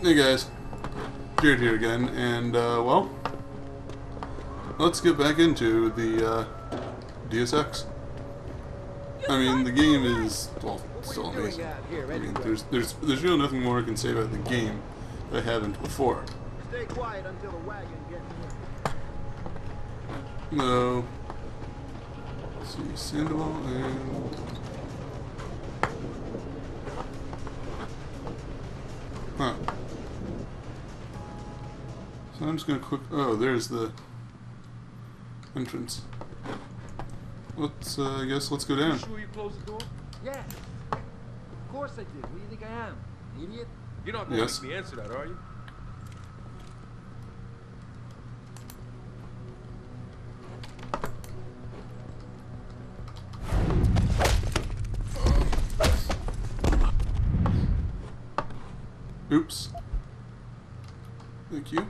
Hey guys, Jared here again, and well, let's get back into the Deus Ex. I mean, the game is, well, still amazing. I mean, there's really nothing more I can say about the game that I haven't before. Stay quiet until the wagon gets here. No. Let's see, Sandoval and... Huh. So I'm just gonna quick... Oh, there's the entrance. Let's, I guess let's go down. You sure you closed the door? Yeah. Of course I did. What do you think I am? An idiot? You're not going to Yes. make me answer that, are you? Oops. Thank you.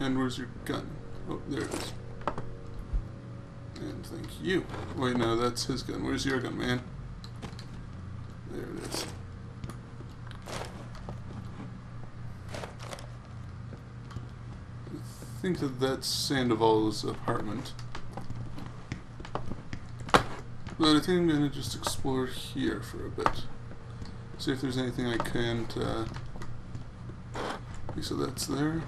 And where's your gun? Oh, there it is. And thank you. Wait, no, that's his gun. Where's your gun, man? There it is. I think that's Sandoval's apartment. But I think I'm gonna just explore here for a bit. See if there's anything I can't, okay, so that's there.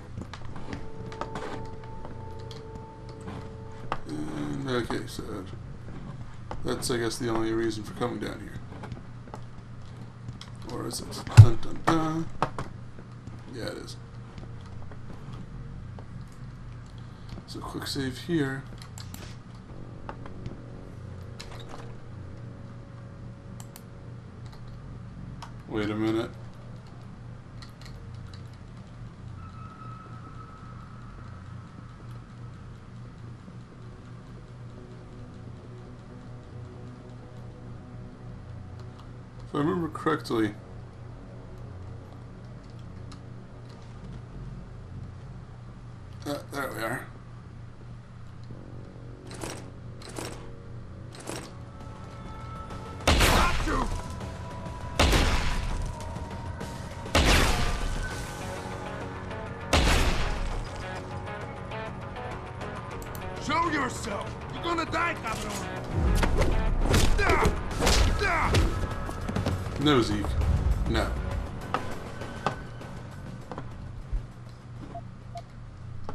And, okay, so that's, I guess, the only reason for coming down here. Or is it? Dun dun dun. Yeah, it is. So, quick save here. Wait a minute. If I remember correctly, there we are. Show yourself! You're gonna die, cabrón! No, Zeke. No.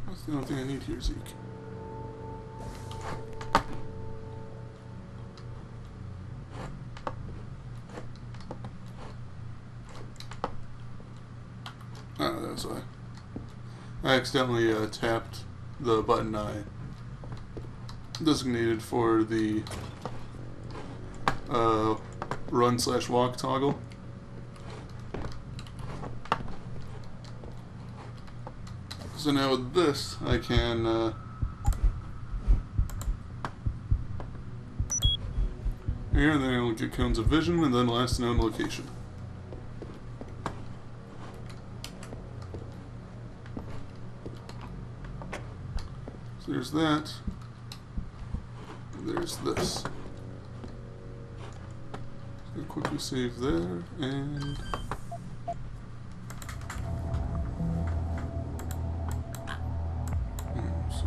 That's the only thing I need here, Zeke. Oh, that's why. I accidentally tapped the button I designated for the run/walk toggle. So now with this, I can here, and then I'll get cones of vision, and then last known location. So there's that. There's this. So quickly save there, and so,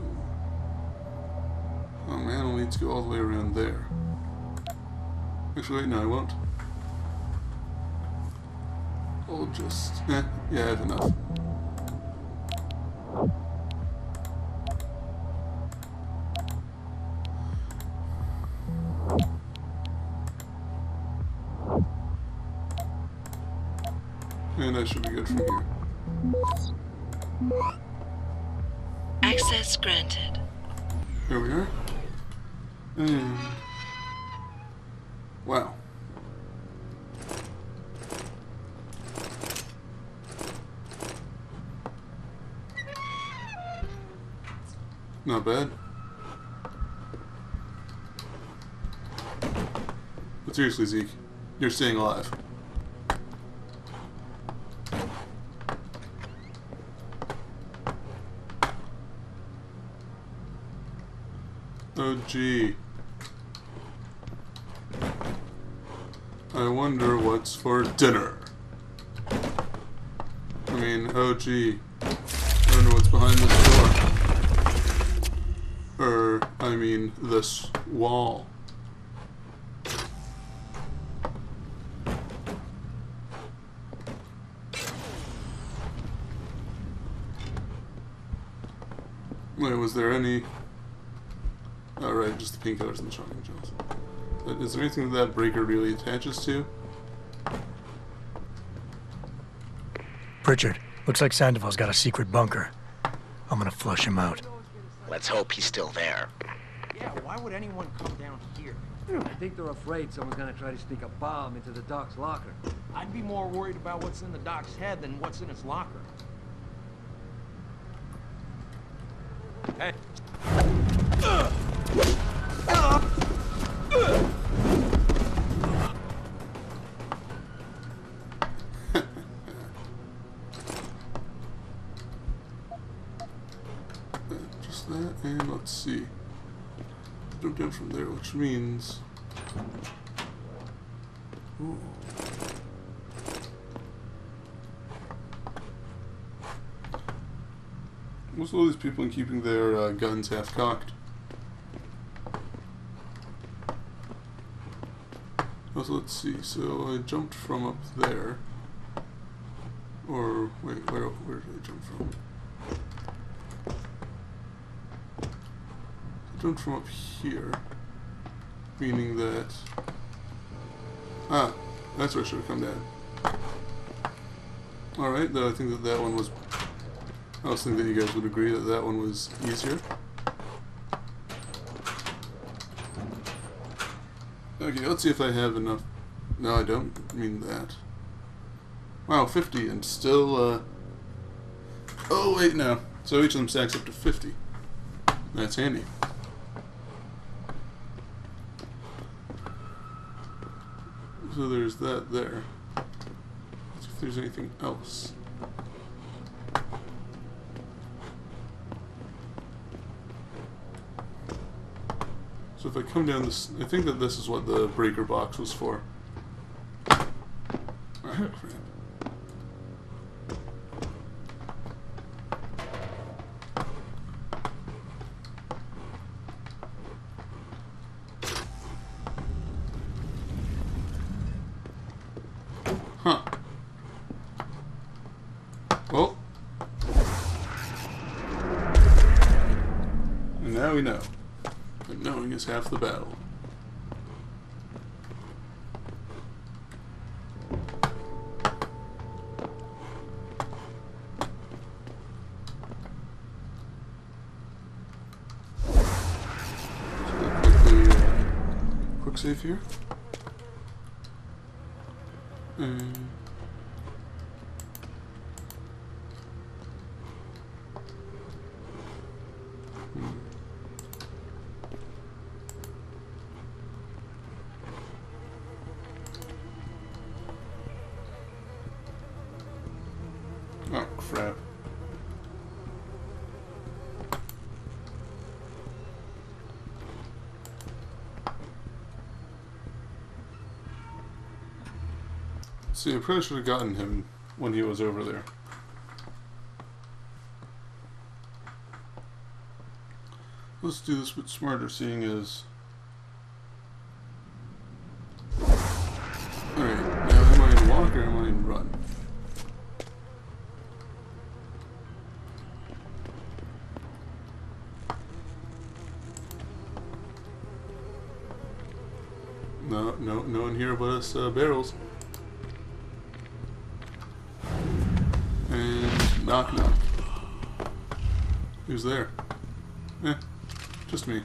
oh man, I'll need to go all the way around there. Actually, wait, no, I won't. I'll just, yeah, I have enough. And I should be good from here. Access granted. Here we are. And wow. Not bad. But seriously, Zeke, you're staying alive. Oh gee. I wonder what's for dinner. mean, oh gee. I wonder what's behind this door. I mean, this wall. Wait, was there any... Oh, right, just the painkillers and the shotgun shells. Is there anything that breaker really attaches to? Pritchard, looks like Sandoval's got a secret bunker. I'm gonna flush him out. Let's hope he's still there. Yeah, why would anyone come down here? I think they're afraid someone's gonna try to sneak a bomb into the Doc's locker. I'd be more worried about what's in the Doc's head than what's in his locker. Hey. Just that, and let's see. Jump down from there, which means... Ooh. What's all these people in keeping their guns half-cocked? Also, let's see, so I jumped from up there. Or, wait, where did I jump from? I jumped from up here. Meaning that... Ah, that's where I should have come down. Alright, though I think that that one was... I was thinking that you guys would agree that that one was easier. Okay, let's see if I have enough... No, I don't mean that. Wow, 50 and still, Oh, wait, no. So each of them stacks up to 50. That's handy. So there's that there. Let's see if there's anything else. So if I come down this... I think that this is what the breaker box was for. Ah, crap. Huh. Well. And now we know. And knowing is half the battle. Quick save here. And oh, crap. See, I probably should have gotten him when he was over there. Let's do this a bit smarter, seeing as... Alright, now am I in walk or am I in run? No one here but us barrels. And knock knock. Who's there? Eh, just me.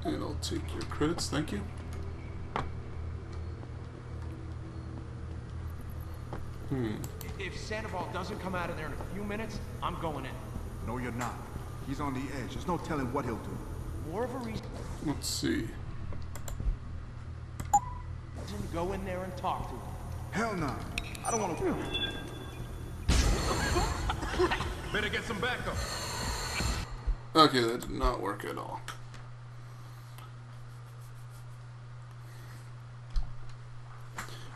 And I'll take your credits, thank you. If Sandoval doesn't come out of there in a few minutes, I'm going in. No, you're not. He's on the edge. There's no telling what he'll do. More of a reason Let's see. to go in there and talk to him. Hell no. I don't want to... Better get some backup. Okay, that did not work at all.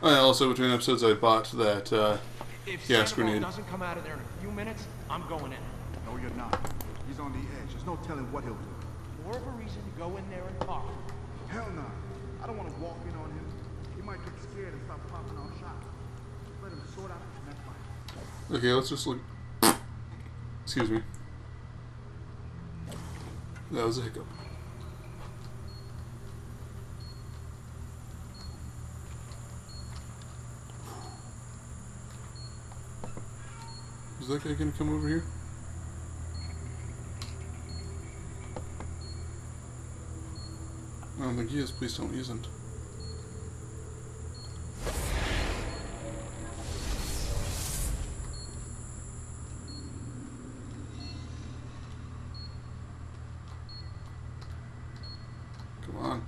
Oh, yeah, also between episodes I bought that If gas Sandoval grenade. doesn't come out of there in a few minutes, I'm going in. No, you're not. He's on the edge. There's no telling what he'll do. More of a reason to go in there and talk. Hell no. I don't want to walk in on him. He might get scared and start popping off shots. Let him sort out the next fight. Okay, let's just look. Excuse me. That was a hiccup. Is that guy gonna come over here? I don't think he is. Please tell me he isn't. Come on.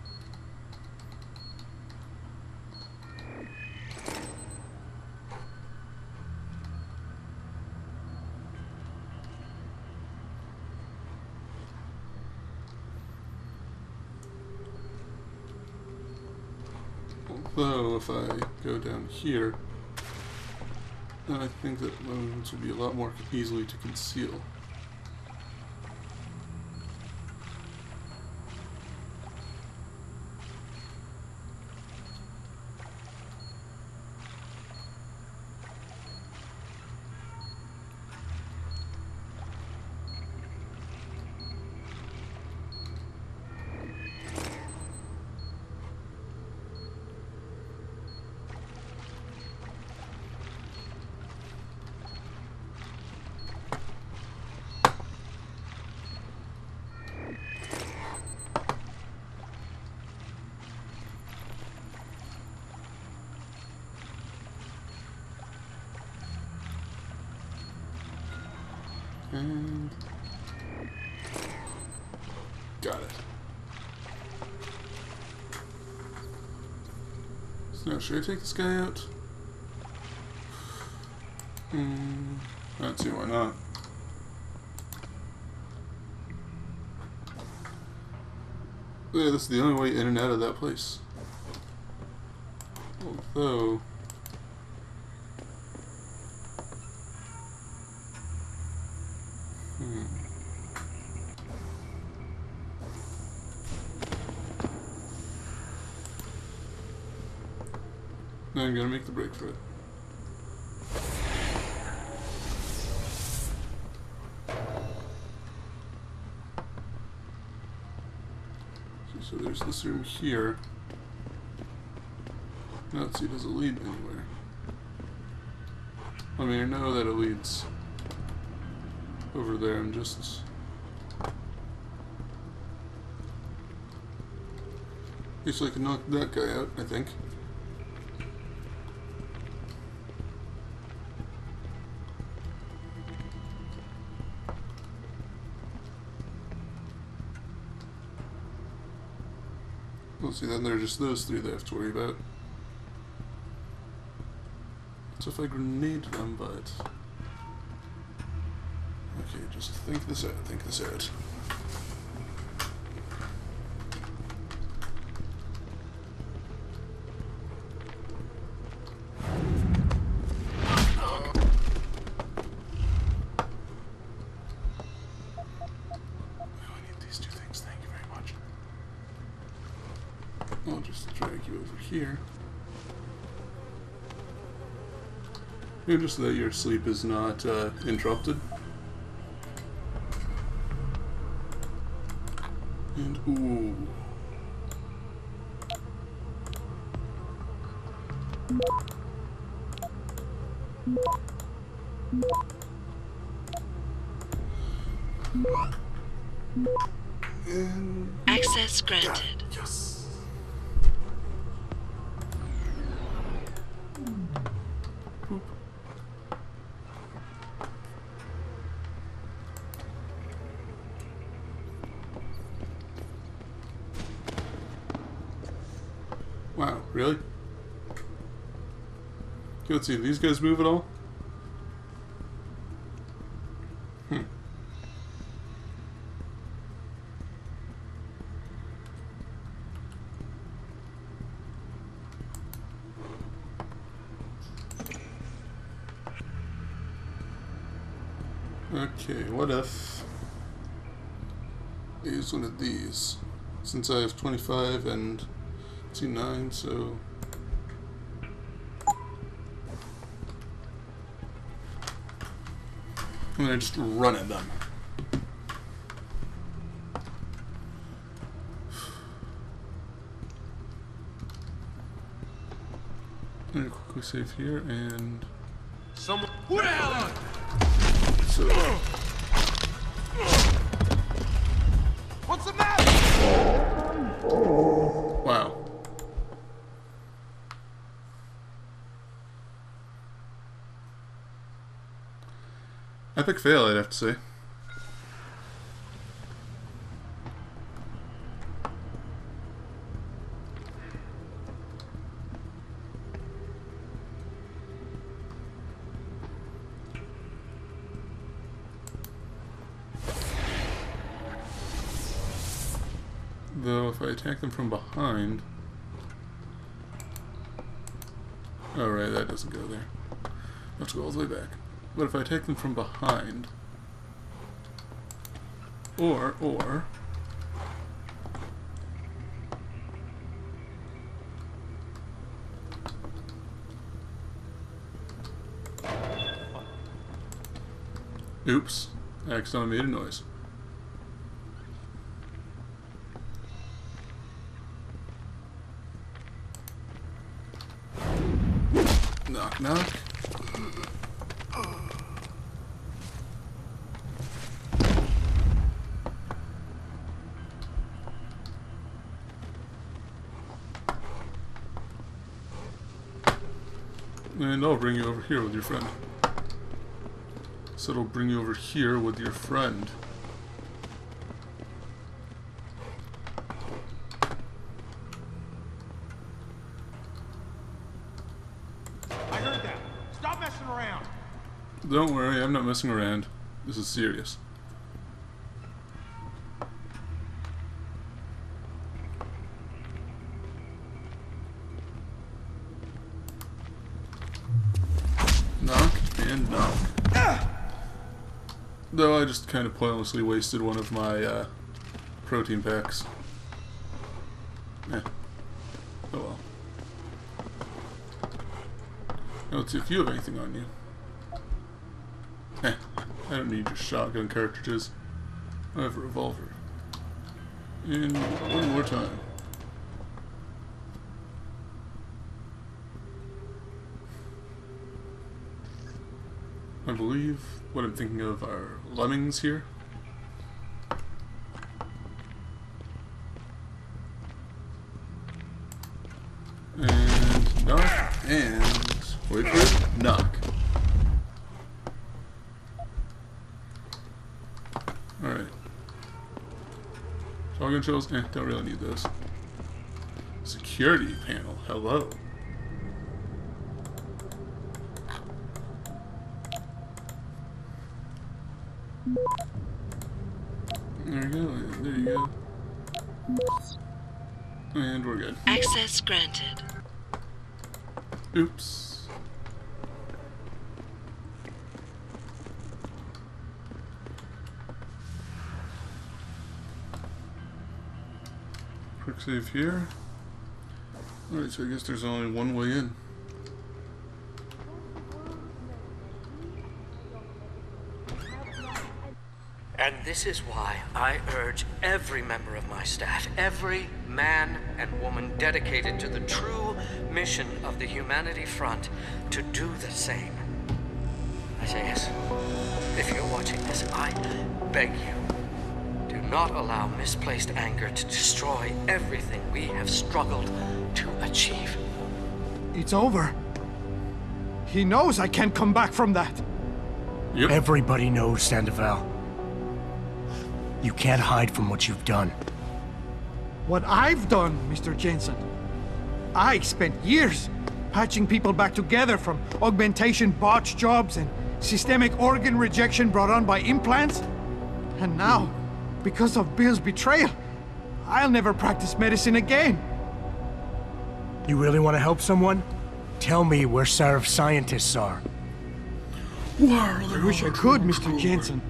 Although, if I go down here, then I think that movements will be a lot more easily to conceal. And got it. So now, should I take this guy out? Let's see, why not? Yeah, this is the only way in and out of that place. Although... Now I'm gonna make the break for it. Okay, so there's this room here. Now let's see, does it lead anywhere? I mean, I know that it leads over there. I'm just... Guess I can knock that guy out, I think. Let's see, then there are just those three that I have to worry about. So if I grenade them, but... Okay, just think this out, think this out. I'll just drag you over here. Just so that your sleep is not interrupted. And ooh. And access granted. Yes. Wow, really? Okay, let's see, do these guys move at all? Okay, what if I use one of these? Since I have 25 and 9, so I'm gonna just run at them. I'm gonna quickly save here and Someone. Who the hell are you? so What's the matter? wow. Epic fail, I'd have to say. Though if I attack them from behind... Oh right, that doesn't go there. Let's go all the way back. But if I attack them from behind... Or... Oops. I accidentally made a noise. Knock, knock. And I'll bring you over here with your friend. So it'll bring you over here with your friend. I heard that. Stop messing around. Don't worry, I'm not messing around. This is serious. Knock and knock. Though I just kind of pointlessly wasted one of my protein packs. Oh well. Now let's see if you have anything on you. I don't need your shotgun cartridges. I have a revolver. And one more time. I believe what I'm thinking of are lemmings here. And knock, and wait for it, knock. Alright. Shotgun shells, don't really need those. Security panel, hello. There you go, there you go. And we're good. Access granted. Oops. Quick save here. Alright, so I guess there's only one way in. And this is why I urge every member of my staff, every man and woman dedicated to the true mission of the Humanity Front, to do the same. Isaias, if you're watching this, I beg you, do not allow misplaced anger to destroy everything we have struggled to achieve. It's over. He knows I can't come back from that. Yep. Everybody knows, Sandoval. You can't hide from what you've done. What I've done, Mr. Jensen. I spent years patching people back together from augmentation botch jobs and systemic organ rejection brought on by implants. And now, because of Bill's betrayal, I'll never practice medicine again. You really want to help someone? Tell me where Sarif's scientists are. I wish I could, Mr. Jensen.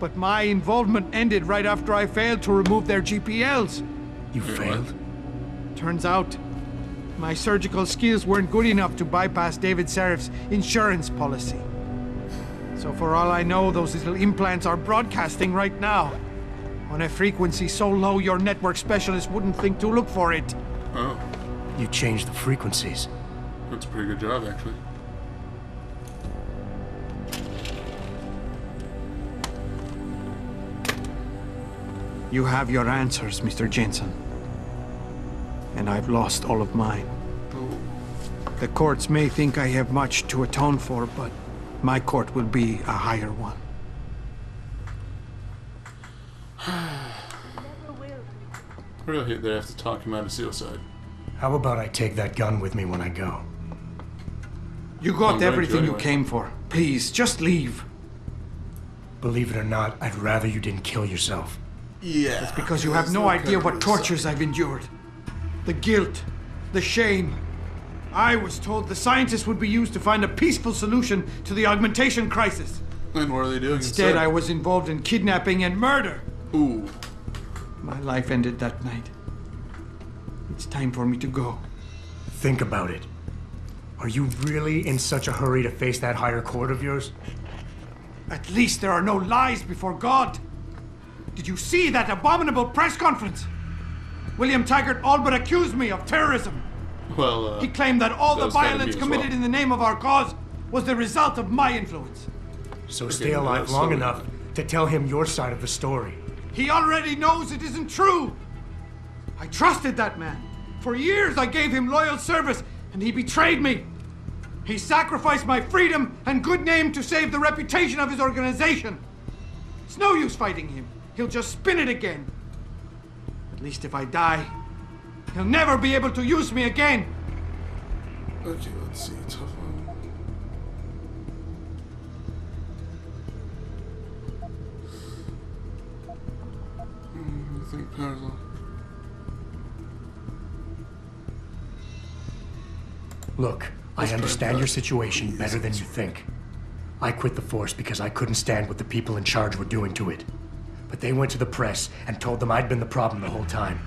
But my involvement ended right after I failed to remove their GPLs. You failed? Turns out, my surgical skills weren't good enough to bypass David Serif's insurance policy. So for all I know, those little implants are broadcasting right now. On a frequency so low your network specialist wouldn't think to look for it. Oh, You changed the frequencies. that's a pretty good job, actually. You have your answers, Mr. Jensen. And I've lost all of mine. Oh, The courts may think I have much to atone for, but my court will be a higher one. I really hate that I have to talk him out of suicide. How about I take that gun with me when I go? You I'm got going to everything you anyway. came for. Please, just leave. Believe it or not, I'd rather you didn't kill yourself. Yeah. It's Because you have no idea what tortures I've endured. The guilt, the shame. I was told the scientists would be used to find a peaceful solution to the augmentation crisis. And what are they doing Instead, I was involved in kidnapping and murder. Ooh. My life ended that night. It's time for me to go. Think about it. Are you really in such a hurry to face that higher court of yours? At least there are no lies before God. Did you see that abominable press conference? William Taggart all but accused me of terrorism. Well, He claimed that all that the was kind of violence me as committed well. in the name of our cause was the result of my influence. So stay well, alive that's long so- enough to tell him your side of the story. He already knows it isn't true. I trusted that man. For years I gave him loyal service, and he betrayed me. He sacrificed my freedom and good name to save the reputation of his organization. It's no use fighting him. He'll just spin it again. At least if I die, he'll never be able to use me again. Okay, let's see. Tough one. I think powers on. Look, I understand your situation better than you think. I quit the force because I couldn't stand what the people in charge were doing to it. But they went to the press and told them I'd been the problem the whole time.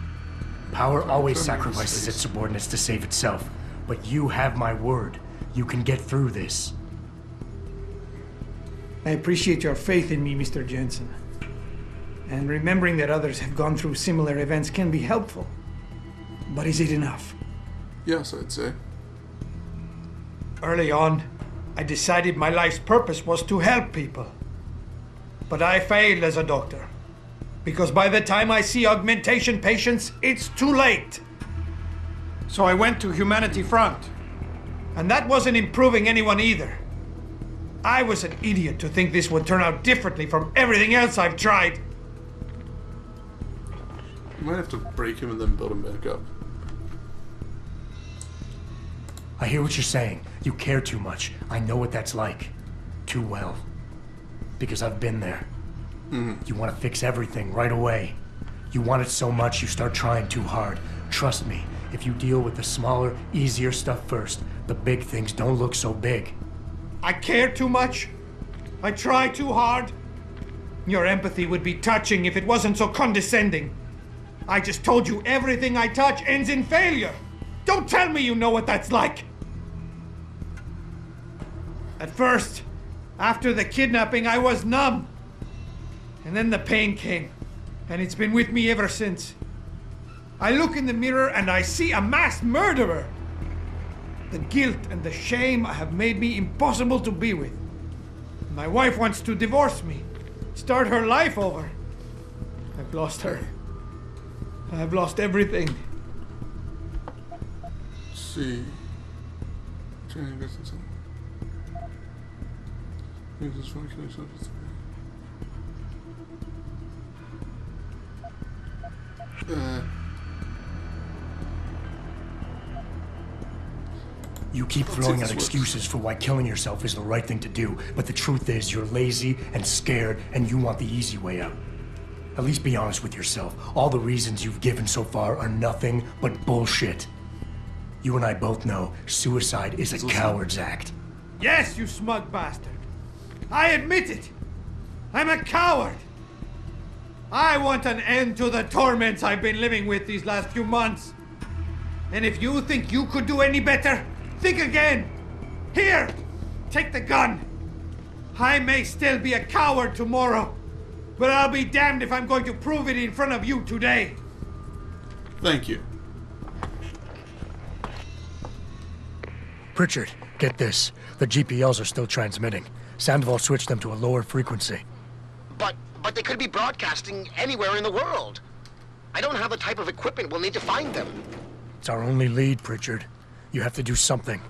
Power always sacrifices its subordinates to save itself. But you have my word. You can get through this. I appreciate your faith in me, Mr. Jensen. And remembering that others have gone through similar events can be helpful. But is it enough? Yes, I'd say. Early on, I decided my life's purpose was to help people. But I failed as a doctor. Because by the time I see augmentation patients, it's too late. So I went to Humanity Front. And that wasn't improving anyone either. I was an idiot to think this would turn out differently from everything else I've tried. You might have to break him and then build him back up. I hear what you're saying. You care too much. I know what that's like. Too well. Because I've been there. You want to fix everything right away. You want it so much you start trying too hard. Trust me, if you deal with the smaller, easier stuff first, the big things don't look so big. I care too much. I try too hard. Your empathy would be touching if it wasn't so condescending. I just told you everything I touch ends in failure. Don't tell me you know what that's like. At first, after the kidnapping, I was numb. And then the pain came, and it's been with me ever since. I look in the mirror and I see a mass murderer. The guilt and the shame have made me impossible to be with. My wife wants to divorce me, start her life over. I've lost her. I've lost everything. Let's see. Trying to get something. Use this phone connection. You keep Let's throwing see out if this excuses for why killing yourself is the right thing to do, but the truth is you're lazy and scared and you want the easy way out. At least be honest with yourself. All the reasons you've given so far are nothing but bullshit. You and I both know suicide is a coward's act. Yes, you smug bastard. I admit it. I'm a coward. I want an end to the torments I've been living with these last few months. And if you think you could do any better, think again. Here, take the gun. I may still be a coward tomorrow, but I'll be damned if I'm going to prove it in front of you today. Thank you. Pritchard, get this. The GPLs are still transmitting. Sandoval switched them to a lower frequency. But they could be broadcasting anywhere in the world. I don't have the type of equipment we'll need to find them. It's our only lead, Pritchard. You have to do something.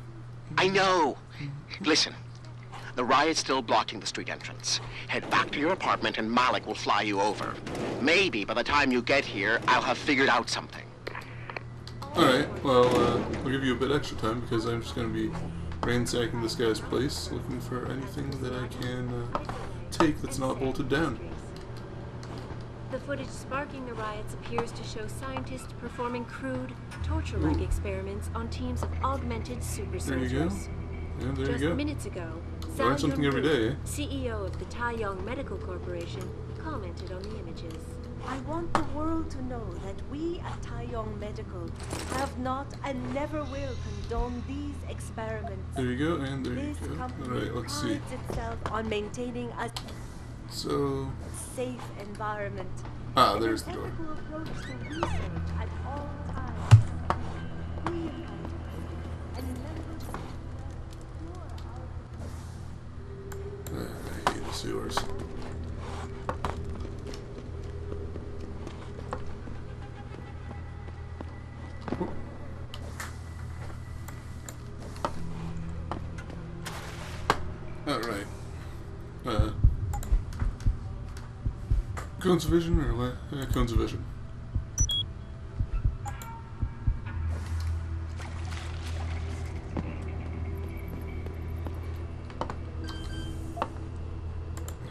I know. Listen, the riot's still blocking the street entrance. Head back to your apartment and Malik will fly you over. Maybe by the time you get here, I'll have figured out something. Alright, well, I'll give you a bit extra time because I'm just going to be ransacking this guy's place, looking for anything that I can take that's not bolted down. The footage sparking the riots appears to show scientists performing crude, torture-like experiments on teams of augmented super soldiers. There you go. Yeah, there Just you go. minutes ago, Learn something every day, eh? CEO of the Taeyong Medical Corporation, commented on the images. I want the world to know that we at Taeyong Medical have not and never will condone these experiments. There you go, and there you This go. company Alright, let's see. prides itself on maintaining a So... safe environment. Ah, and there's an the door. ethical approach to research at all times. We and members I hate the sewers. Alright. Cones of vision or what? Cones of vision.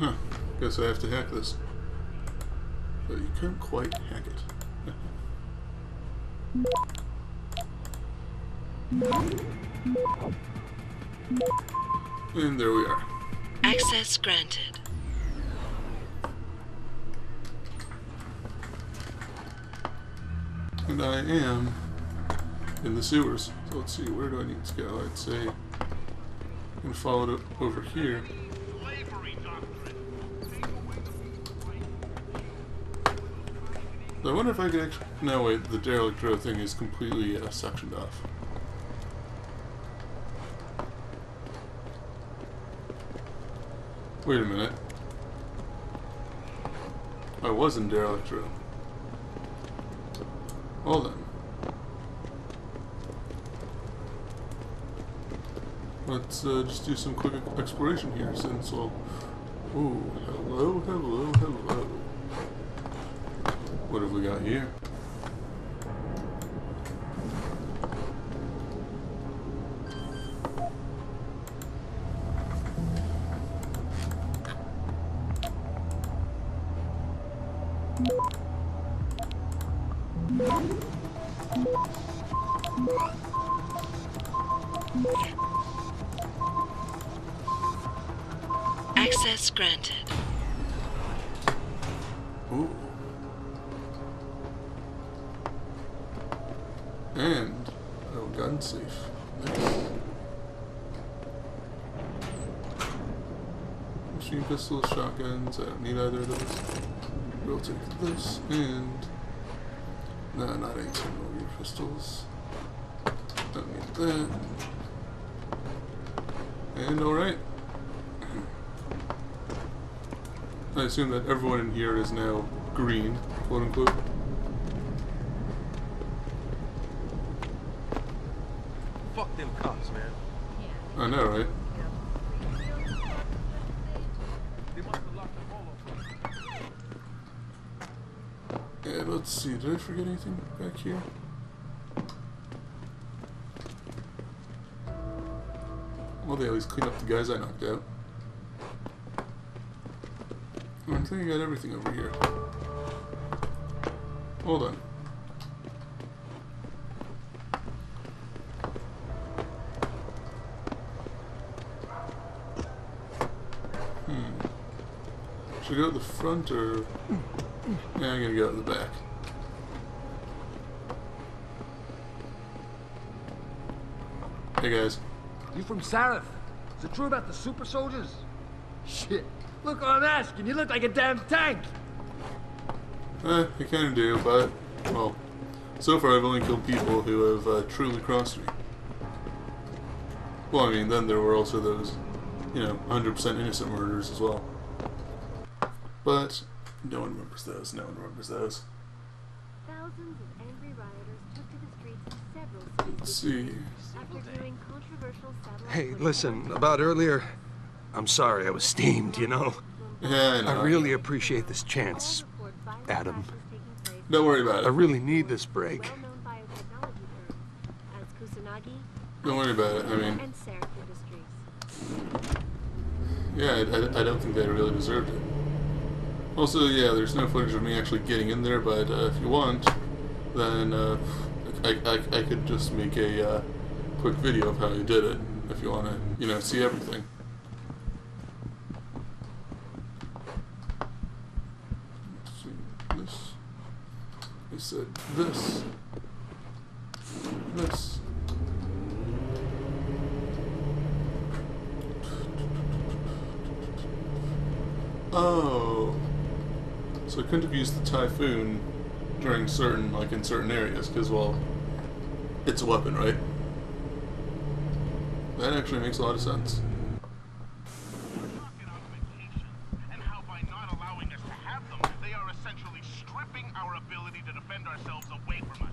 Huh. Guess I have to hack this. But you can't quite hack it. And there we are. Access granted. And I am in the sewers. So let's see, where do I need to go? I'd say I'm gonna follow it over here. So I wonder if I could actually... No, wait, the derelict row thing is completely sectioned off. Wait a minute. I was in derelict row. Hold on. Let's just do some quick exploration here since, well... Ooh, hello, hello, hello. What have we got here? Access granted. Ooh. And gun safe. Nice. Machine pistols, shotguns. I don't need either of those. We'll take this and no, not 18mm pistols. Don't need that. And alright. I assume that everyone in here is now green, quote unquote. Fuck them cops, man. I know, right? They must have locked them all up. Yeah, let's see. Did I forget anything back here? Well, they always clean up the guys I knocked out. I think I got everything over here. Hold on. Should I go at the front or... Yeah, I'm gonna go at the back. Hey guys. You from Sarif? Is it true about the super soldiers? Shit. Look what I'm asking. You look like a damn tank. I kinda do, but... Well, so far I've only killed people who have truly crossed me. Well, I mean, then there were also those, you know, 100% innocent murders as well. But no one remembers those. No one remembers those. Thousands of angry rioters took to the streets of several Let's cities see. after viewing controversial satellite Hey, footage. listen, about earlier, I'm sorry I was steamed, you know? Yeah, I know. I really appreciate this chance, Adam. Don't worry about I it. really need this break. Well-known biotechnology firms as Kusanagi Don't worry about it. I mean, and Sarif Industries. yeah, I don't think they really deserved it. Also, yeah, there's no footage of me actually getting in there, but if you want, then I could just make a quick video of how I did it, if you want to, you know, see everything. Let's see, this. I said this. This. Oh. So I couldn't have used the Typhoon during certain, like in certain areas, because, well, it's a weapon, right? That actually makes a lot of sense. And how by not allowing us to have them, they are essentially stripping our ability to defend ourselves away from us.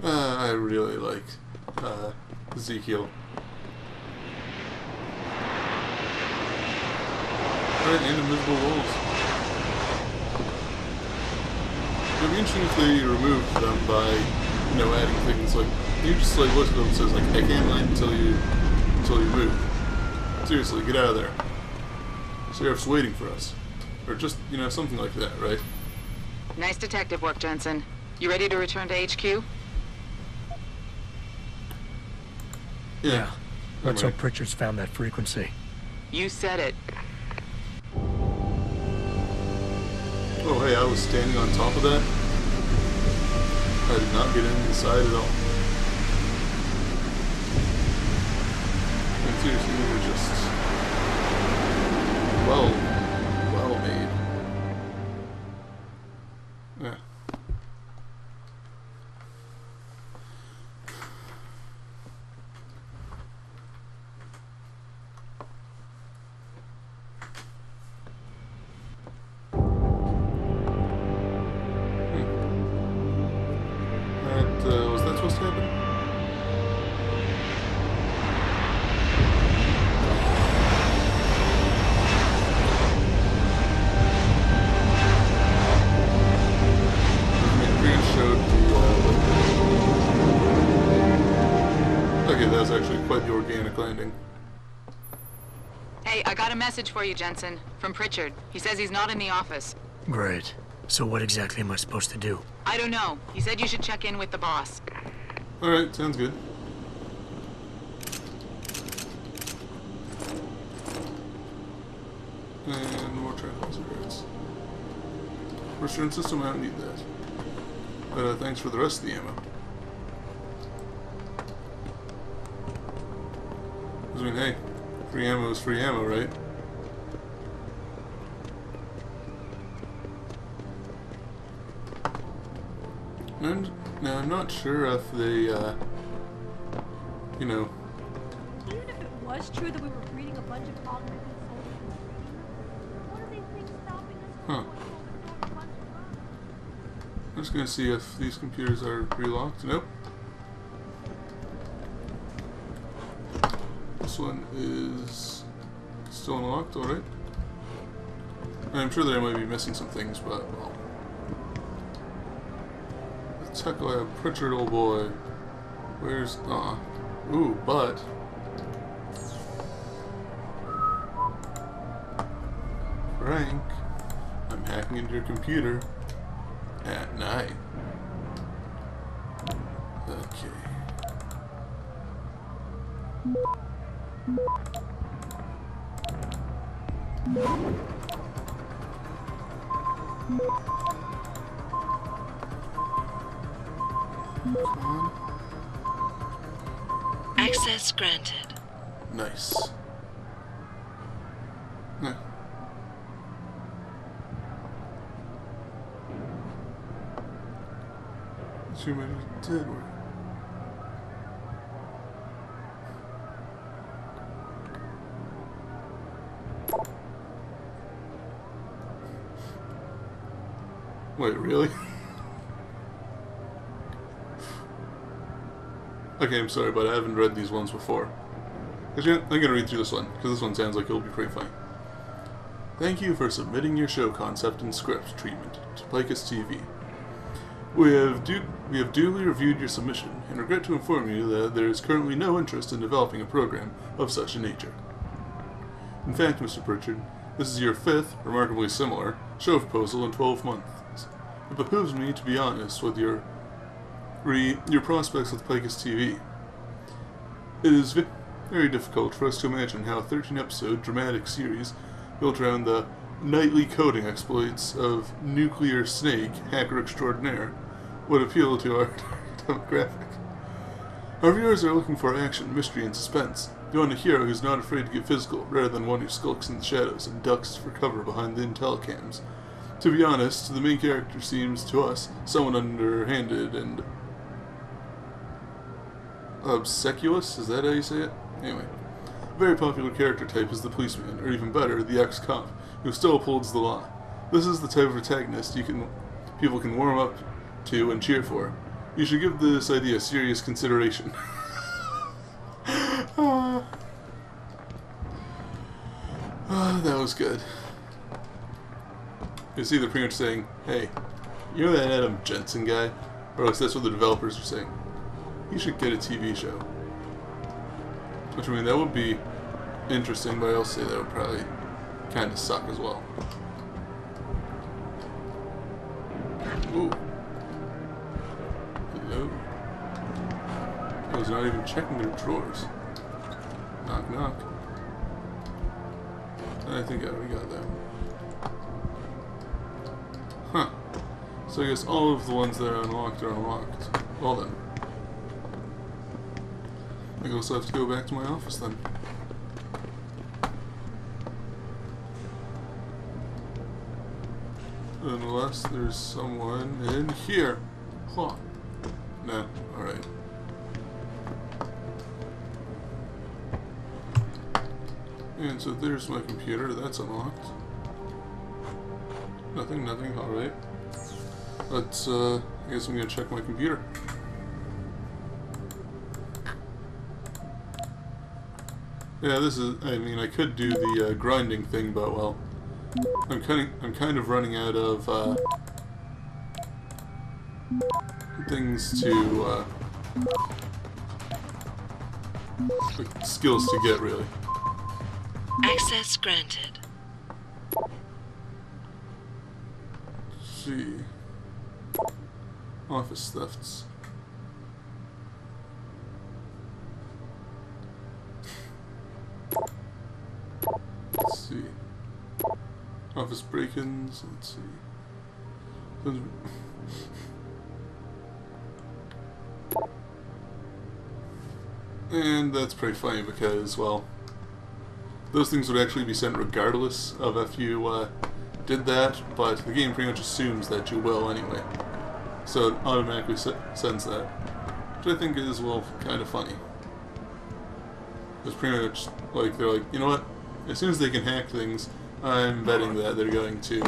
I really like Ezekiel. Right, and invisible walls. It'd be interesting if they removed them by, you know, adding things like, you just like look at them and says like, I can't land until you move. Seriously, get out of there. Sheriff's waiting for us. Or just, you know, something like that, right? Nice detective work, Jensen. You ready to return to HQ? Yeah. Let's hope Pritchard's found that frequency. You said it. Oh, hey, I was standing on top of that. I did not get inside at all. And seriously, they were just well made. Yeah. Was that supposed to happen? Okay, that was actually quite the organic landing. Hey, I got a message for you, Jensen. From Pritchard. He says he's not in the office. Great. So what exactly am I supposed to do? I don't know. He said you should check in with the boss. Alright, sounds good. And more tranquilizers. Restraint system, I don't need that. But thanks for the rest of the ammo. I mean, hey, free ammo is free ammo, right? And now I'm not sure if they, you know. Even if it was true that we were breeding a bunch of augmented soldiers, what are these things stopping us from Huh. going over the bunch of I'm just gonna see if these computers are relocked. Nope. This one is still unlocked, alright. I'm sure that I might be missing some things, but, well. The tech lab, Pritchard, old boy. Where's, ooh, but. Frank, I'm hacking into your computer at night. Okay. Come on. Access granted. Nice. Yeah. Too many dead work. Wait, really? Okay, I'm sorry, but I haven't read these ones before. Actually, I'm gonna read through this one, because this one sounds like it'll be pretty funny. Thank you for submitting your show concept and script treatment to Picus TV. We have duly reviewed your submission, and regret to inform you that there is currently no interest in developing a program of such a nature. In fact, Mr. Pritchard, this is your 5th, remarkably similar, show proposal in 12 months. It behooves me to be honest with your prospects with Picus TV. It is very difficult for us to imagine how a 13-episode dramatic series built around the nightly coding exploits of Nuclear Snake, hacker extraordinaire, would appeal to our demographic. Our viewers are looking for action, mystery, and suspense. They want a hero who's not afraid to get physical, rather than one who skulks in the shadows and ducks for cover behind the intellicams. To be honest, the main character seems, to us, somewhat underhanded and obsequious? Is that how you say it? Anyway. A very popular character type is the policeman, or even better, the ex-cop, who still upholds the law. This is the type of protagonist people can warm up to and cheer for. You should give this idea serious consideration. That was good. It's either pretty much saying, hey, you know that Adam Jensen guy? Or at least that's what the developers are saying. You should get a TV show. Which, I mean, that would be interesting, but I'll say that would probably kind of suck as well. Ooh. Hello? I was not even checking their drawers. Knock, knock. I think I already got that one. Huh. So I guess all of the ones that are unlocked are unlocked. Well then. I guess I'll have to go back to my office then. Unless there's someone in here. Clock. Nah, alright. And so there's my computer, that's unlocked. Nothing, nothing, alright. Let's, I guess I'm gonna check my computer. Yeah, this is, I mean, I could do the grinding thing, but, well, I'm kind of running out of, things to, skills to get, really. Access granted. Let's see. Office thefts. Let's see. Office break-ins. Let's see. And that's pretty funny because, well, those things would actually be sent regardless of if you did that, but the game pretty much assumes that you will anyway. So it automatically sends that, which I think is, well, kind of funny. It's pretty much like, they're like, you know what, as soon as they can hack things, I'm betting that they're going to,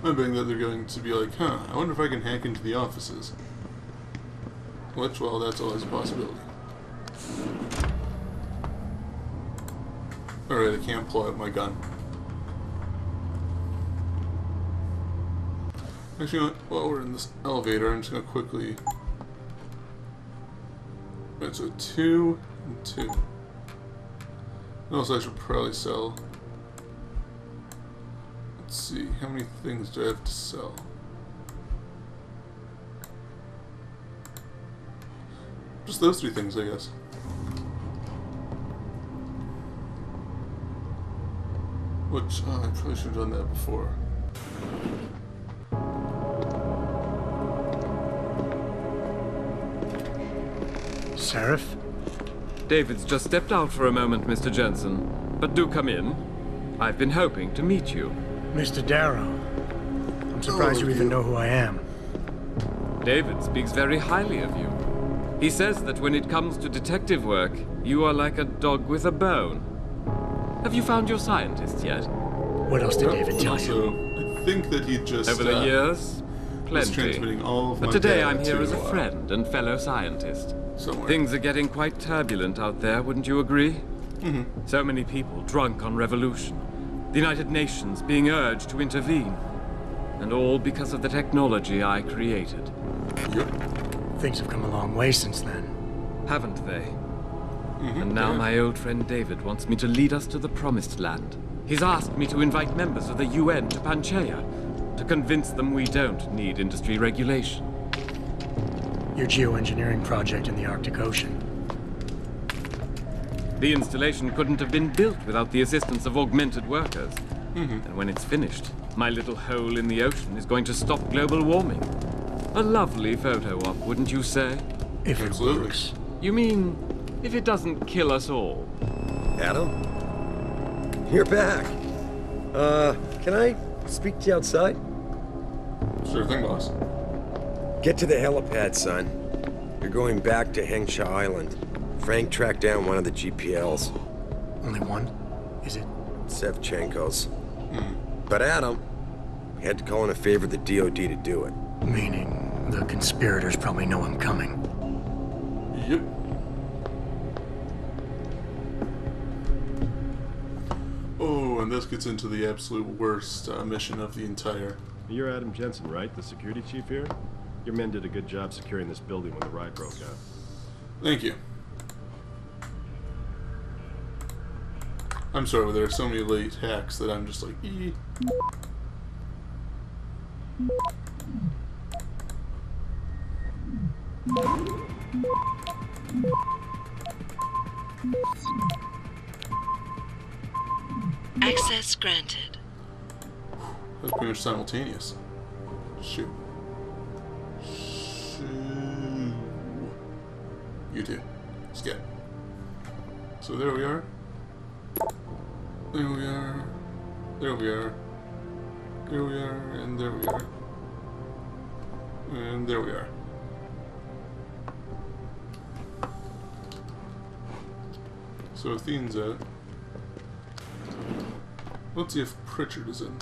I'm betting that they're going to be like, huh, I wonder if I can hack into the offices. Which, well, that's always a possibility. Alright, I can't pull out my gun. Actually, you know what? While we're in this elevator, I'm just going to quickly... Right, so 2 and 2. Also, I should probably sell... Let's see, how many things do I have to sell? Just those 3 things, I guess. Which, I probably should have done that before. Sheriff? David's just stepped out for a moment, Mr. Jensen. But do come in. I've been hoping to meet you. Mr. Darrow. I'm surprised you even know who I am. David speaks very highly of you. He says that when it comes to detective work, you are like a dog with a bone. Have you found your scientist yet? What else did David tell you? I think that he just... Over the years? was Plenty. transmitting all of But my today data I'm here to, as a friend and fellow scientist. Somewhere. Things are getting quite turbulent out there, wouldn't you agree? Mm-hmm. So many people drunk on revolution. The United Nations being urged to intervene. And all because of the technology I created. Yep. Things have come a long way since then. Haven't they? Mm-hmm. And now my old friend David wants me to lead us to the Promised Land. He's asked me to invite members of the UN to Panchaea, to convince them we don't need industry regulation. Your geoengineering project in the Arctic Ocean. The installation couldn't have been built without the assistance of augmented workers. Mm-hmm. And when it's finished, my little hole in the ocean is going to stop global warming. A lovely photo op, wouldn't you say? If it works. You mean, if it doesn't kill us all? Adam? You're back. Can I speak to you outside? Sure thing, boss. Get to the helipad, son. You're going back to Hengsha Island. Frank tracked down one of the GPLs. Only one? Is it? Sevchenko's. But Adam, we had to call in a favor of the DOD to do it. Meaning, the conspirators probably know I'm coming. Yep. Oh, and this gets into the absolute worst mission of the entire... You're Adam Jensen, right? The security chief here? Your men did a good job securing this building when the riot broke out. Thank you. I'm sorry, but there are so many late hacks that I'm just like, ee. Access granted. That's pretty much simultaneous. Shoot. Shoot. You too. Scat. So there we are. There we are. There we are. There we are. And there we are. And there we are. So Athene's out. Let's see if Pritchard is in.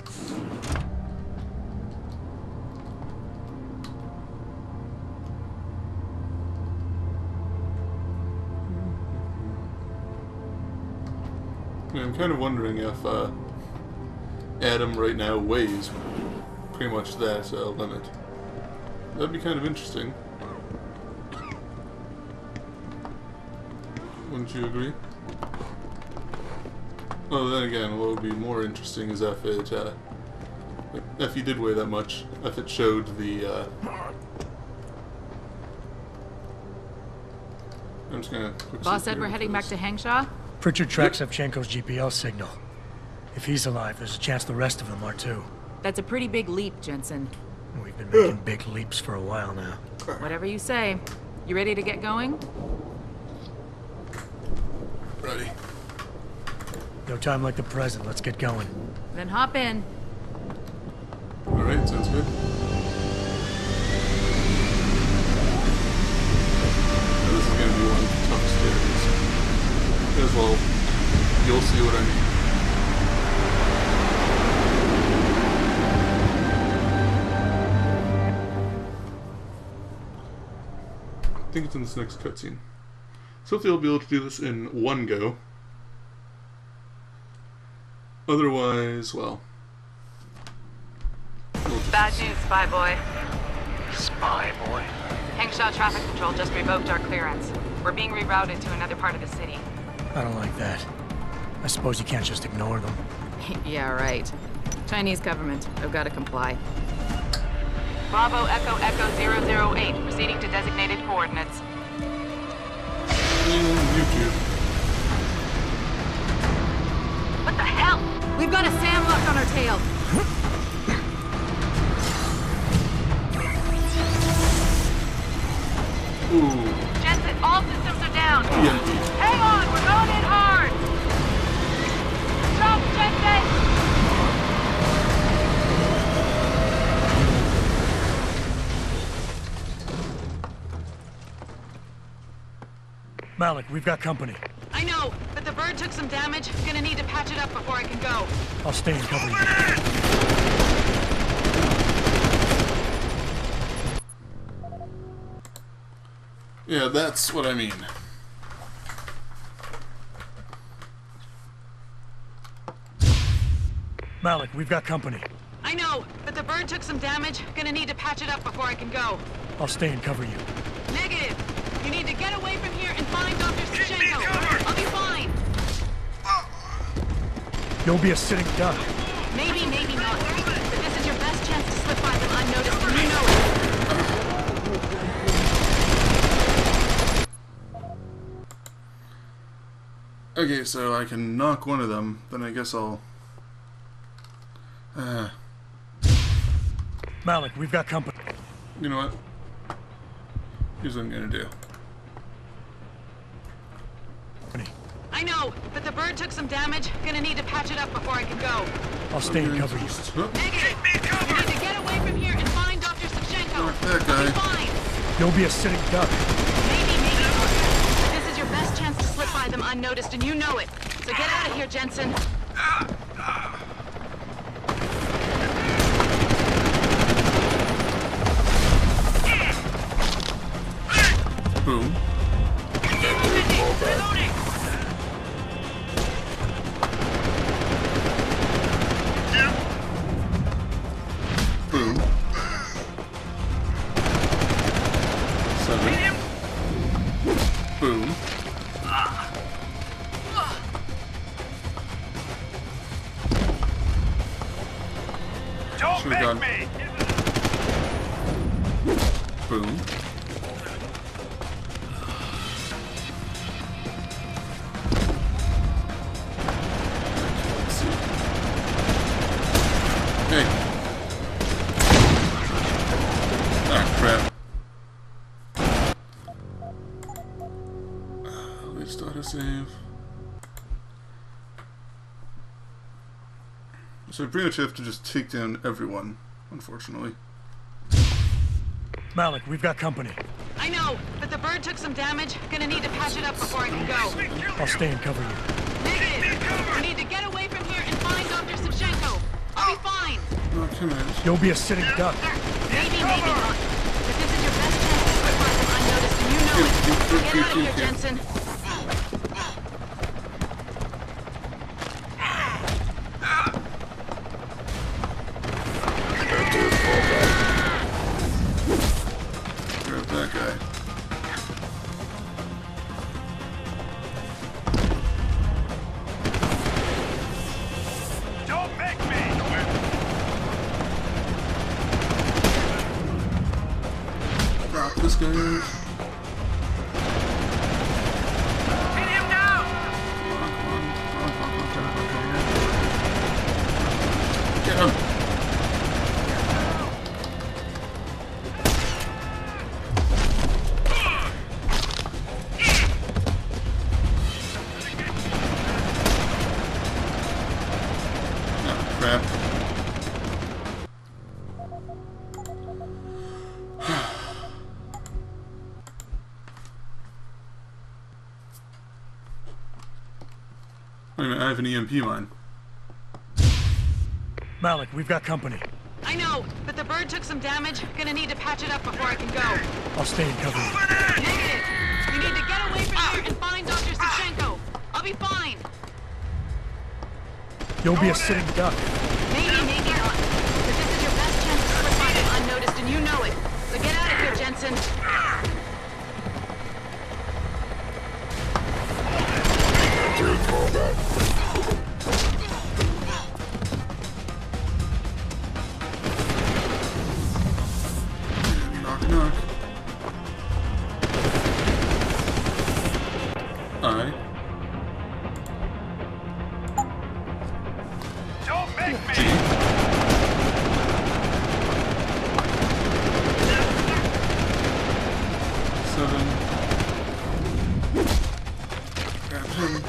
I'm kind of wondering if Adam right now weighs pretty much that limit. That'd be kind of interesting. Wouldn't you agree? Well, then again, what would be more interesting is if it, if he did weigh that much, if it showed the, I'm just gonna... Boss said we're heading back to Hengsha? Pritchard tracks Sevchenko's GPL signal. If he's alive, there's a chance the rest of them are too. That's a pretty big leap, Jensen. We've been making big leaps for a while now. Whatever you say. You ready to get going? Ready. No time like the present. Let's get going. Then hop in. Alright, sounds good. This is going to be one of the toughest areas. As well, you'll see what I mean. I think it's in this next cutscene. So hopefully I'll be able to do this in one go. Otherwise, well... Bad news, Spy Boy. Spy Boy? Hengsha Traffic Control just revoked our clearance. We're being rerouted to another part of the city. I don't like that. I suppose you can't just ignore them. Yeah, right. Chinese government. I've got to comply. Bravo Echo Echo 008, proceeding to designated coordinates. YouTube. What the hell? We We've got a SAM locked on our tail. Ooh. Jensen, all systems are down. Yeah. Hang on, we're going in hard. Stop, Jensen! Malik, we've got company. I know, but the bird took some damage. Gonna need to patch it up before I can go. I'll stay and cover you. Yeah, that's what I mean. Malik, we've got company. I know, but the bird took some damage. Gonna need to patch it up before I can go. I'll stay and cover you. Negative. You need to get away from here and find Dr. Sachenko. I'll be fine. You'll be a sitting duck. Maybe, maybe not. But this is your best chance to slip by them unnoticed, and you know it. Okay, so I can knock one of them, then I guess I'll... Malik, we've got company. You know what? Here's what I'm gonna do. I know, but the bird took some damage. Gonna need to patch it up before I can go. I'll stay and cover you. Negative. You need to get away from here and find Dr. Sachenko. That guy. I'll be fine. You'll be a sitting duck. Maybe, maybe not. But this is your best chance to slip by them unnoticed, and you know it. So get out of here, Jensen. Boom. Reloading. Boom. 7. Boom. Don't make me! Boom. Hey. Ah, crap. Let's start a save. So I pretty much have to just take down everyone, unfortunately. Malik, we've got company. I know, but the bird took some damage. Gonna need to patch it up before I can go. I'll stay and cover you. Negative. You need to get away from here and find Dr. Sachenko. I'll be fine. Oh, come on. You'll be a sitting duck. Maybe, maybe not. But this is your best chance to slip by them unnoticed, and you know it. So get out of here, Jensen. Grab that guy. Don't make me! Drop this guy out. Pin him down! Get him! Crap. Wait a minute, I have an EMP mine. Malik, we've got company. I know, but the bird took some damage. Gonna need to patch it up before I can go. I'll stay and cover you. Negative. You need to get away from here and find Dr. Sachenko. I'll be fine. You'll be a sitting duck. Maybe, maybe not. But this is your best chance to slip by them unnoticed, and you know it. So get out of here, Jensen. Knock, knock. Grab him.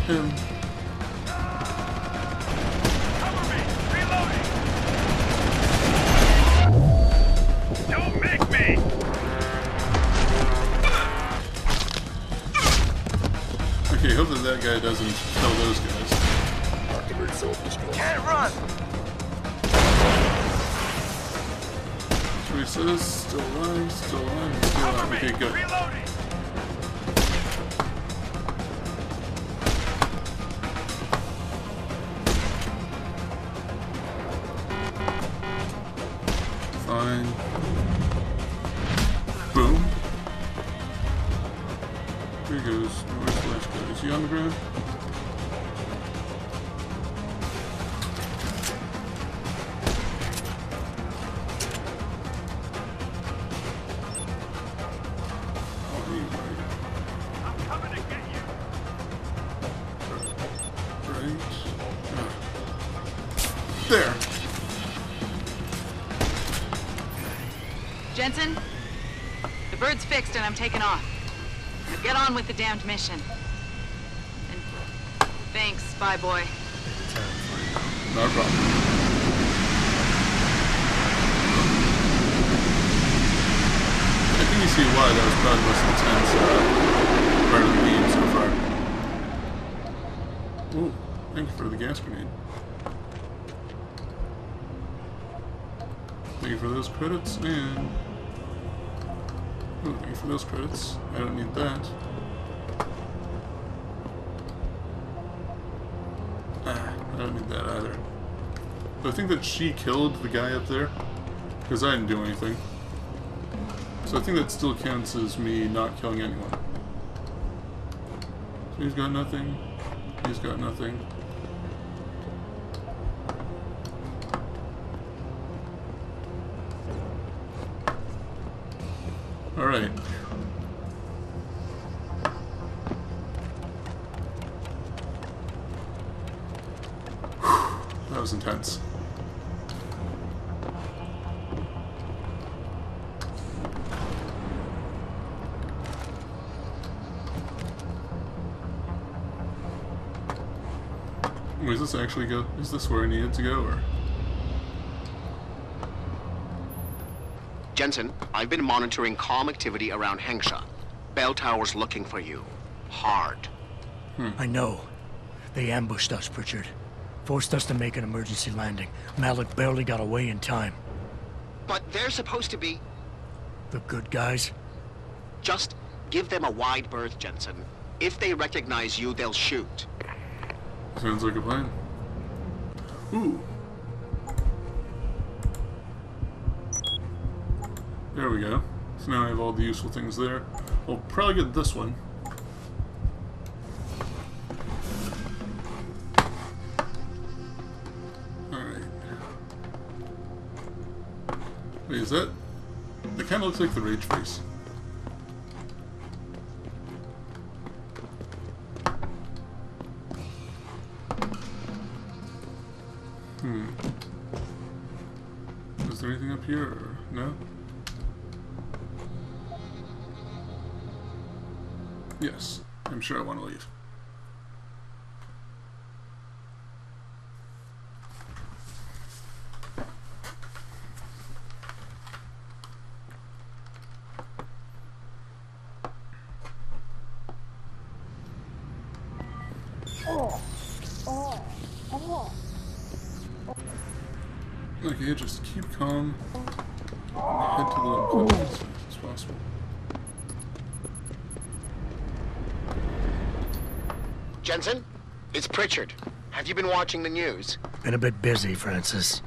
Him. Cover me! Reloading! Don't make me! Okay, hope that guy doesn't kill those guys. Can't run! So he says, still alive, still alive, still alive. Okay, good. Reloading! Fine. Boom. There he goes. Where's the last guy? Is he on the ground? Oh, anyway. I'm coming to get you! Right. There. Jensen, the bird's fixed and I'm taking off. Now get on with the damned mission. And thanks, spy boy. No problem. I think you see why that was probably the most intense part of the game so far. Ooh, thank you for the gas grenade. Thank you for those credits, and... Ooh, thank you for those credits. I don't need that. Ah, I don't need that either. But I think that she killed the guy up there, because I didn't do anything. So I think that still counts as me not killing anyone. So he's got nothing. He's got nothing. Alright. That was intense. Wait, is this actually go? Is this where I needed to go, or? Jensen, I've been monitoring comm activity around Hengsha. Bell Tower's looking for you. Hard. I know. They ambushed us, Pritchard. Forced us to make an emergency landing. Malik barely got away in time. But they're supposed to be... The good guys? Just give them a wide berth, Jensen. If they recognize you, they'll shoot. Sounds like a plan. Ooh. There we go. So now I have all the useful things there. We'll probably get this one. Alright. Wait, is that... That kind of looks like the rage face. Is there anything up here, or no? Yes, I'm sure I want to leave. Okay, just keep calm. Head to the lab as fast as possible. Jensen, it's Pritchard. Have you been watching the news? Been a bit busy, Francis.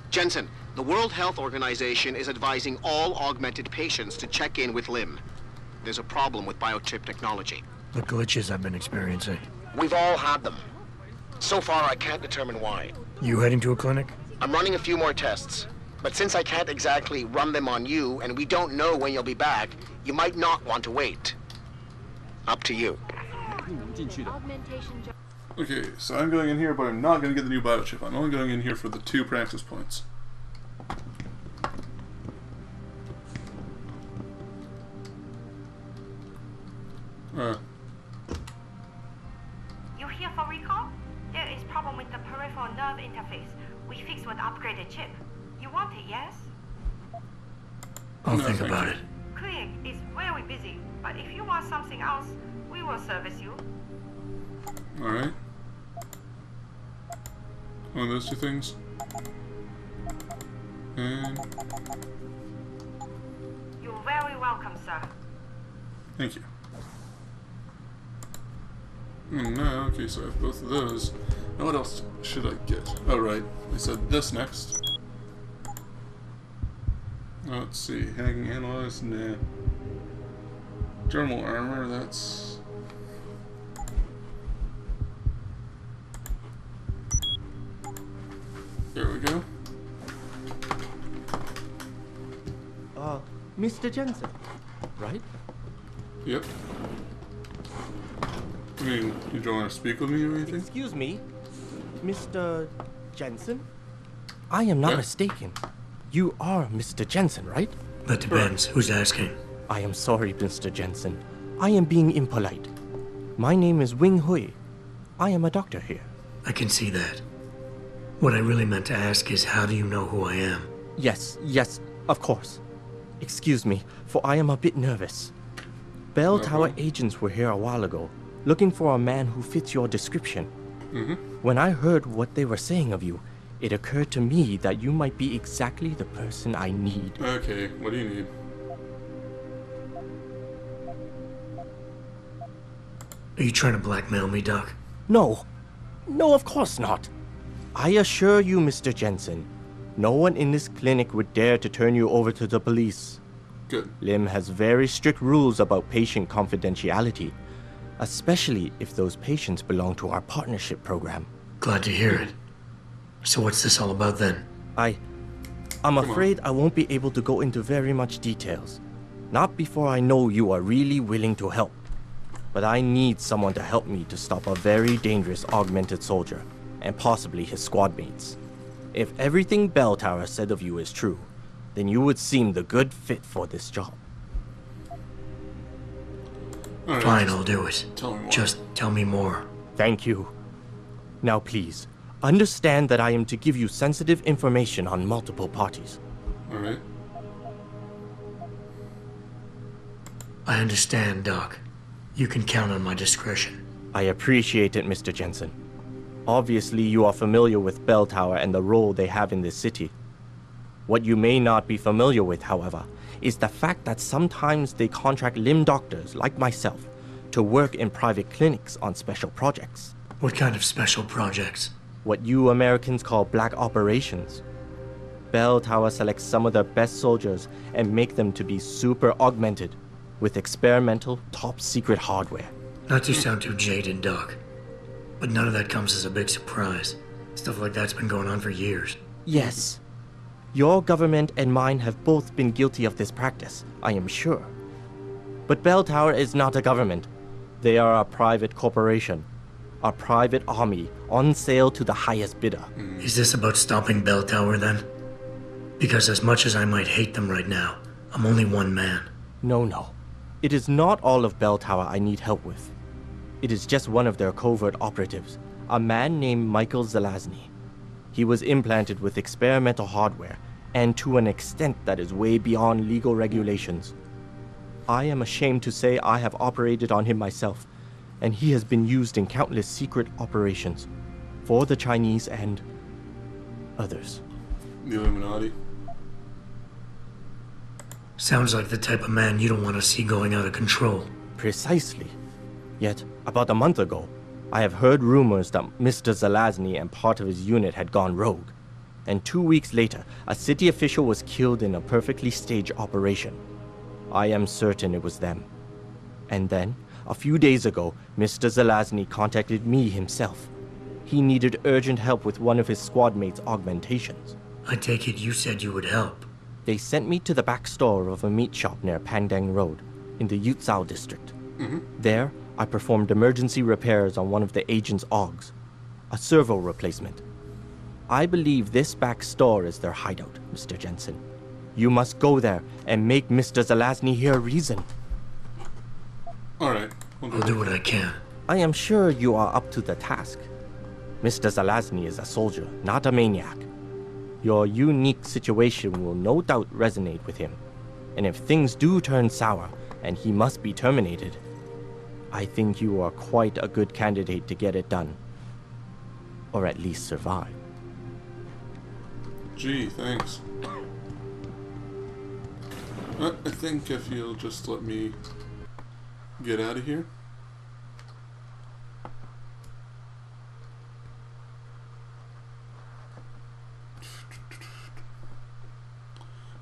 Jensen, the World Health Organization is advising all augmented patients to check in with Lim. There's a problem with biochip technology. The glitches I've been experiencing. We've all had them. So far, I can't determine why. You heading to a clinic? I'm running a few more tests. But since I can't exactly run them on you, and we don't know when you'll be back, you might not want to wait. Up to you. Okay, so I'm going in here, but I'm not going to get the new biochip. I'm only going in here for the 2 practice points. You here for recall? There is problem with the peripheral nerve interface. We fixed with upgraded chip. You want it, yes? I'll think about it. Clinic is very busy, but if you want something else, we will service you. Alright. One of those 2 things. And... You're very welcome, sir. Thank you. No, okay, so I have both of those. Now what else should I get? Oh, right. I said this next. Let's see. Hacking analyze? Nah. Thermal armor, that's... There we go. Mr. Jensen, right? Yep. I mean, you don't want to speak with me or anything? Excuse me, Mr. Jensen? I am not mistaken. You are Mr. Jensen, right? That depends. Who's asking? I am sorry, Mr. Jensen. I am being impolite. My name is Wing Hui. I am a doctor here. I can see that. What I really meant to ask is, how do you know who I am? Yes, of course. Excuse me, for I am a bit nervous. Bell Tower agents were here a while ago, looking for a man who fits your description. When I heard what they were saying of you, it occurred to me that you might be exactly the person I need. Okay, what do you need? Are you trying to blackmail me, Doc? No. No, of course not. I assure you, Mr. Jensen, no one in this clinic would dare to turn you over to the police. Good. Lim has very strict rules about patient confidentiality, especially if those patients belong to our partnership program. Glad to hear it. So what's this all about then? I'm afraid I won't be able to go into very much details. Not before I know you are really willing to help. But I need someone to help me to stop a very dangerous augmented soldier, and possibly his squad mates. If everything Bell Tower said of you is true, then you would seem the good fit for this job. Right. Fine, I'll do it. Just tell me more. Thank you. Now please, understand that I am to give you sensitive information on multiple parties. Alright. I understand, Doc. You can count on my discretion. I appreciate it, Mr. Jensen. Obviously, you are familiar with Bell Tower and the role they have in this city. What you may not be familiar with, however, is the fact that sometimes they contract limb doctors like myself to work in private clinics on special projects. What kind of special projects? What you Americans call black operations. Bell Tower selects some of their best soldiers and make them to be super augmented with experimental, top-secret hardware. Not to sound too jaded, Doc, but none of that comes as a big surprise. Stuff like that's been going on for years. Yes. Your government and mine have both been guilty of this practice, I am sure. But Bell Tower is not a government. They are a private corporation. A private army on sale to the highest bidder. Is this about stopping Bell Tower, then? Because as much as I might hate them right now, I'm only one man. No. It is not all of Bell Tower I need help with. It is just one of their covert operatives, a man named Michael Zelazny. He was implanted with experimental hardware, and to an extent that is way beyond legal regulations. I am ashamed to say I have operated on him myself, and he has been used in countless secret operations for the Chinese and others. The Illuminati. Sounds like the type of man you don't want to see going out of control. Precisely. Yet, about a month ago, I have heard rumors that Mr. Zelazny and part of his unit had gone rogue. And 2 weeks later, a city official was killed in a perfectly staged operation. I am certain it was them. And then, a few days ago, Mr. Zelazny contacted me himself. He needed urgent help with one of his squad mates' augmentations. I take it you said you would help. They sent me to the back store of a meat shop near Pandang Road, in the Yutzao district. There, I performed emergency repairs on one of the agent's OGs, a servo replacement. I believe this back store is their hideout, Mr. Jensen. You must go there and make Mr. Zelazny hear reason. Alright. I'll do what I can. I am sure you are up to the task. Mr. Zelazny is a soldier, not a maniac. Your unique situation will no doubt resonate with him. And if things do turn sour, and he must be terminated, I think you are quite a good candidate to get it done. Or at least survive. Gee, thanks. I think if you'll just let me get out of here.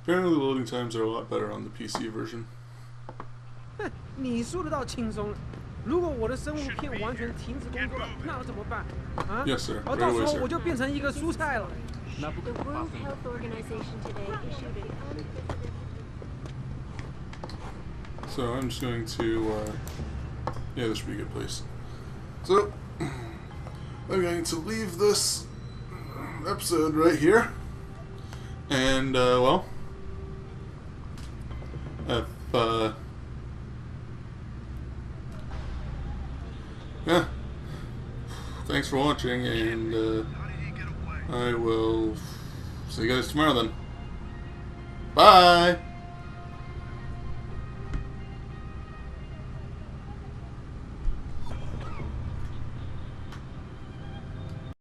Apparently the loading times are a lot better on the PC version. 你说得到轻松了。如果我的生物片完全停止工作了，那我怎么办？啊？ Yes, sir. 到时候我就变成一个蔬菜了。那不可 The 能发 World 生。 Health Organization today issued an unprecedented. So I'm just going to, yeah, this should be a good place. So, I'm going to leave this episode right here. And, well, if, yeah, thanks for watching, and, I will see you guys tomorrow then. Bye!